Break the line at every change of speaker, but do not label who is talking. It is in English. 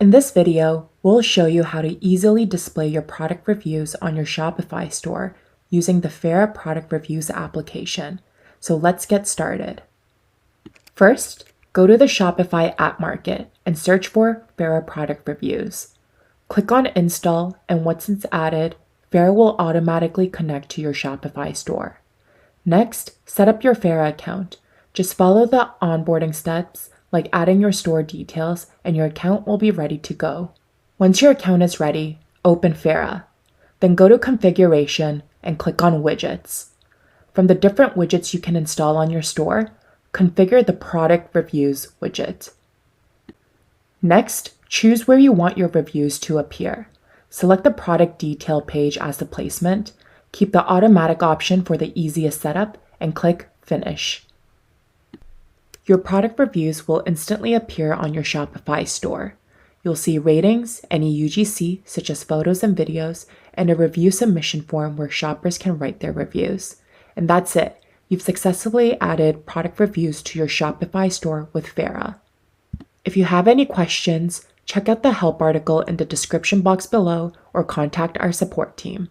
In this video, we'll show you how to easily display your product reviews on your Shopify store using the Fera product reviews application. So let's get started. First, go to the Shopify app market and search for Fera product reviews. Click on install, and once it's added, Fera will automatically connect to your Shopify store. Next, set up your Fera account. Just follow the onboarding steps like adding your store details, and your account will be ready to go. Once your account is ready, open Fera. Then go to Configuration and click on Widgets. From the different widgets you can install on your store, configure the Product Reviews widget. Next, choose where you want your reviews to appear. Select the product detail page as the placement, keep the automatic option for the easiest setup, and click Finish. Your product reviews will instantly appear on your Shopify store. You'll see ratings, any UGC such as photos and videos, and a review submission form where shoppers can write their reviews. And that's it. You've successfully added product reviews to your Shopify store with Fera. If you have any questions, check out the help article in the description box below or contact our support team.